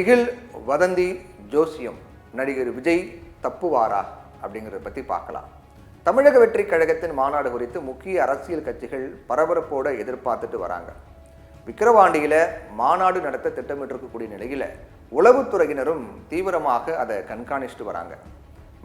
திகில், வதந்தி, ஜோசியம், நடிகர் விஜய் தப்புவாரா அப்படிங்கிறத பற்றி பார்க்கலாம். தமிழக வெற்றி கழகத்தின் மாநாடு குறித்து முக்கிய அரசியல் கட்சிகள் பரபரப்போடு எதிர்பார்த்துட்டு வராங்க. விக்கிரவாண்டியில் மாநாடு நடத்த திட்டமிட்டிருக்கக்கூடிய நிலையில் உளவுத்துறையினரும் தீவிரமாக அதை கண்காணிச்சுட்டு வராங்க.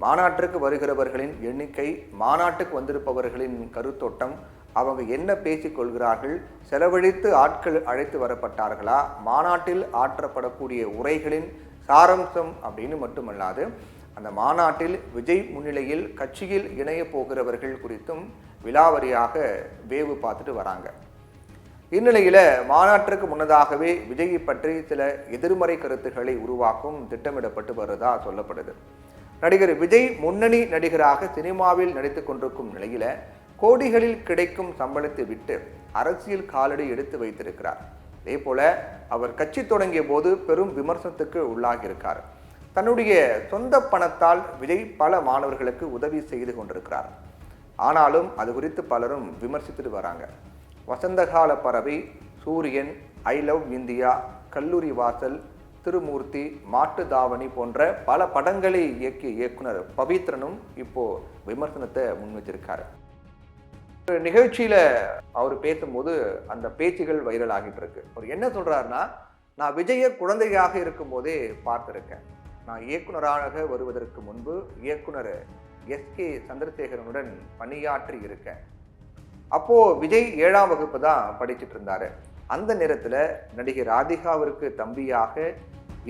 மாநாட்டிற்கு வருகிறவர்களின் எண்ணிக்கை, மாநாட்டுக்கு வந்திருப்பவர்களின் கருத்தோட்டம், அவங்க என்ன பேசிக் கொள்கிறார்கள், செலவழித்து ஆட்கள் அழைத்து வரப்பட்டார்களா, மாநாட்டில் ஆற்றப்படக்கூடிய உரைகளின் சாரம்சம் அப்படின்னு மட்டுமல்லாது அந்த மாநாட்டில் விஜய் முன்னிலையில் கட்சியில் இணைய போகிறவர்கள் குறித்தும் விலாவரியாக வேவு பார்த்துட்டு வராங்க. இந்நிலையில் மாநாட்டிற்கு முன்னதாகவே விஜயை பற்றி சில எதிர்மறை கருத்துக்களை உருவாக்கும் திட்டமிடப்பட்டு வருவதா சொல்லப்படுது. நடிகர் விஜய் முன்னணி நடிகராக சினிமாவில் நடித்து கொண்டிருக்கும் நிலையில கோடிகளில் கிடைக்கும் சம்பளத்தை விட்டு அரசியல் காலடி எடுத்து வைத்திருக்கிறார். அதே போல அவர் கட்சி தொடங்கிய போது பெரும் விமர்சனத்துக்கு உள்ளாகியிருக்கார். தன்னுடைய சொந்த பணத்தால் விஜய் பல மாணவர்களுக்கு உதவி செய்து கொண்டிருக்கிறார். ஆனாலும் அது குறித்து பலரும் விமர்சித்துட்டு வராங்க. வசந்தகால பறவை, சூரியன், ஐ லவ் இந்தியா, கல்லூரி வாசல், திருமூர்த்தி, மாட்டு தாவணி போன்ற பல படங்களை இயக்கிய இயக்குனர் பவித்ரனும் இப்போ விமர்சனத்தை முன்வச்சிருக்காரு. நிகழ்ச்சியில அவர் பேசும்போது அந்த பேச்சுகள் வைரல் ஆகிட்டு இருக்கு. அவர் என்ன சொல்றாருன்னா, நான் விஜய குழந்தையாக இருக்கும் போதே பார்த்திருக்கேன். நான் இயக்குனராக வருவதற்கு முன்பு இயக்குனர் எஸ்.கே. சந்திரசேகரனுடன் பணியாற்றி இருக்கேன். அப்போ விஜய் 7ஆம் வகுப்பு தான் படிச்சுட்டு இருந்தாரு. அந்த நேரத்துல நடிகை ராதிகாவிற்கு தம்பியாக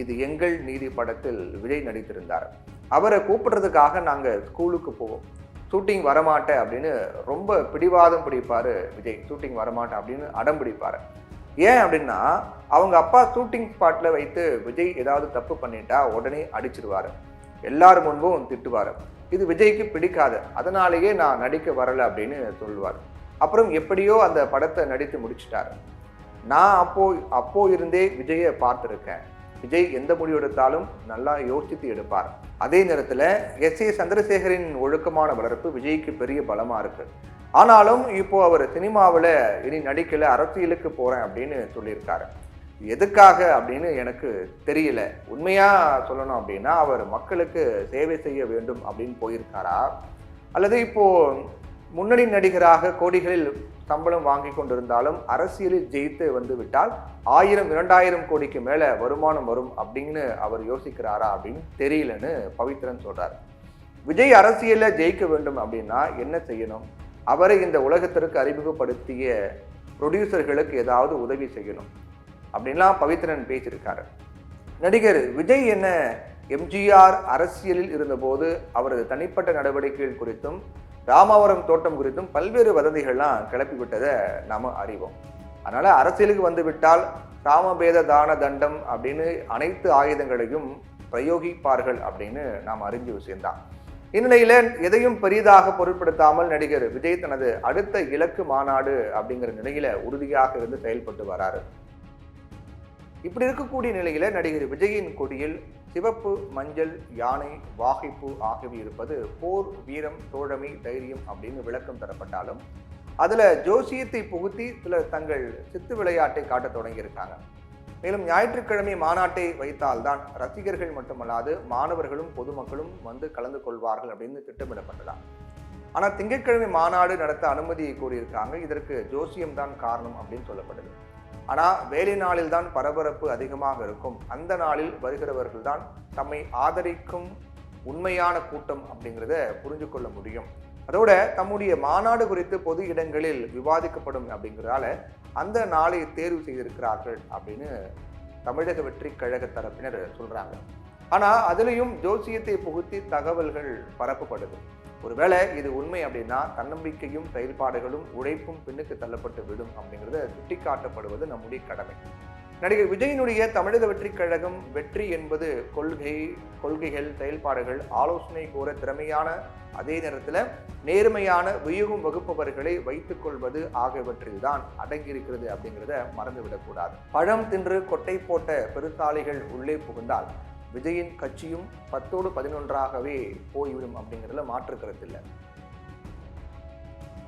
இது எங்கள் நீதி படத்தில் விஜய் நடித்திருந்தார். அவரை கூப்பிடுறதுக்காக நாங்க ஸ்கூலுக்கு போவோம். ஷூட்டிங் வரமாட்டேன் அப்படின்னு ரொம்ப பிடிவாதம் பிடிப்பாரு விஜய். ஷூட்டிங் வரமாட்டேன் அப்படின்னு அடம் பிடிப்பாரு. ஏன் அப்படின்னா, அவங்க அப்பா ஷூட்டிங் ஸ்பாட்ல வைத்து விஜய் ஏதாவது தப்பு பண்ணிட்டா உடனே அடிச்சிடுவாரு, எல்லாரும் முன்பும் திட்டுவாரு. இது விஜய்க்கு பிடிக்காது. அதனாலேயே நான் நடிக்க வரல அப்படின்னு சொல்லுவார். அப்புறம் எப்படியோ அந்த படத்தை நடித்து முடிச்சிட்டாரு. நான் அப்போ இருந்தே விஜயை பார்த்துருக்கேன். விஜய் எந்த முடிவு எடுத்தாலும் நல்லா யோசித்து எடுப்பார். அதே நேரத்தில் எஸ்.ஏ. சந்திரசேகரின் ஒழுக்கமான வளர்ப்பு விஜய்க்கு பெரிய பலமா இருக்கு. ஆனாலும் இப்போ அவர் சினிமாவில் இனி நடிக்கல, அரசியலுக்கு போறேன் அப்படின்னு சொல்லியிருக்காரு. எதுக்காக அப்படின்னு எனக்கு தெரியல. உண்மையா சொல்லணும் அப்படின்னா, அவர் மக்களுக்கு சேவை செய்ய வேண்டும் அப்படின்னு போயிருக்காரா, அல்லது இப்போ முன்னணி நடிகராக கோடிகளில் சம்பளம் வாங்கி கொண்டிருந்தாலும் அரசியலில் ஜெயித்து வந்து விட்டால் 1000-2000 கோடிக்கு மேல வருமானம் வரும் அப்படின்னு அவர் யோசிக்கிறாரா அப்படின்னு தெரியலன்னு பவித்ரன் சொல்றாரு. விஜய் அரசியலில் ஜெயிக்க வேண்டும் அப்படின்னா என்ன செய்யணும்? அவரை இந்த உலகத்திற்கு அறிமுகப்படுத்திய ப்ரொடியூசர்களுக்கு ஏதாவது உதவி செய்யணும் அப்படின்லாம் பவித்ரன் பேசியிருக்காரு. நடிகர் விஜய் என்ன எம்ஜிஆர் அரசியலில் இருந்தபோது அவரது தனிப்பட்ட நடவடிக்கைகள் குறித்தும் ராமாவரம் தோட்டம் குறித்தும் பல்வேறு வதந்திகள்லாம் கிளப்பி விட்டதை நாம அறிவோம். அதனால அரசியலுக்கு வந்து விட்டால் சாமபேத தான தண்டம் அப்படின்னு அனைத்து ஆயுதங்களையும் பிரயோகிப்பார்கள் அப்படின்னு நாம் அறிஞ்ச விஷயம்தான். இந்நிலையில எதையும் பெரிதாக பொருட்படுத்தாமல் நடிகர் விஜய் தனது அடுத்த இலக்கு மாநாடு அப்படிங்கிற நிலையில உறுதியாக இருந்து செயல்பட்டு வராரு. இப்படி இருக்கக்கூடிய நிலையில நடிகர் விஜயின் கொடியில் சிவப்பு, மஞ்சள், யானை, வாகைப்பூ ஆகியவை இருப்பது போர், வீரம், தோழமை, தைரியம் அப்படின்னு விளக்கம் தரப்பட்டாலும் அதுல ஜோசியத்தை புகுத்தி சிலர் தங்கள் சித்து விளையாட்டை காட்ட தொடங்கியிருக்காங்க. மேலும் ஞாயிற்றுக்கிழமை மாநாட்டை வைத்தால்தான் ரசிகர்கள் மட்டுமல்லாது மாணவர்களும் பொதுமக்களும் வந்து கலந்து கொள்வார்கள் அப்படின்னு திட்டமிடப்பட்டதாம். ஆனா திங்கட்கிழமை மாநாடு நடத்த அனுமதியை கோரியிருக்காங்க. இதற்கு ஜோசியம் தான் காரணம் அப்படின்னு சொல்லப்படுது. ஆனால் வேலை நாளில் தான் பரபரப்பு அதிகமாக இருக்கும். அந்த நாளில் வருகிறவர்கள் தான் தம்மை ஆதரிக்கும் உண்மையான கூட்டம் அப்படிங்கிறத புரிஞ்சு கொள்ள முடியும். அதோட தம்முடைய மாநாடு குறித்து பொது இடங்களில் விவாதிக்கப்படும் அப்படிங்கிறதால அந்த நாளை தேர்வு செய்திருக்கிறார்கள் அப்படின்னு தமிழக வெற்றி கழக தரப்பினர் சொல்றாங்க. ஆனா அதுலேயும் ஜோசியத்தை புகுத்தி தகவல்கள் பரப்பப்படுது. ஒருவேளை இது உண்மை அப்படின்னா தன்னம்பிக்கையும் செயல்பாடுகளும் உழைப்பும் பின்னுக்கு தள்ளப்பட்டு விடும் அப்படிங்கிறத சுட்டிக்காட்டப்படுவது நம்முடைய கடமை. நடிகர் விஜயினுடைய தமிழக வெற்றி கழகம் வெற்றி என்பது கொள்கைகள், செயல்பாடுகள், ஆலோசனை கூற திறமையான, அதே நேரத்தில் நேர்மையான, வியூகம் வகுப்பவர்களை வைத்துக் கொள்வது ஆகியவற்றில் தான் அடங்கியிருக்கிறது அப்படிங்கிறத மறந்துவிடக்கூடாது. பழம் தின்று கொட்டை போட்ட பெருசாலிகள் உள்ளே புகுந்தால் விஜயின் கட்சியும் 10ஓடு 11ஆகவே போய்விடும் அப்படிங்கிறதுல மாற்று கருத்து இல்லை.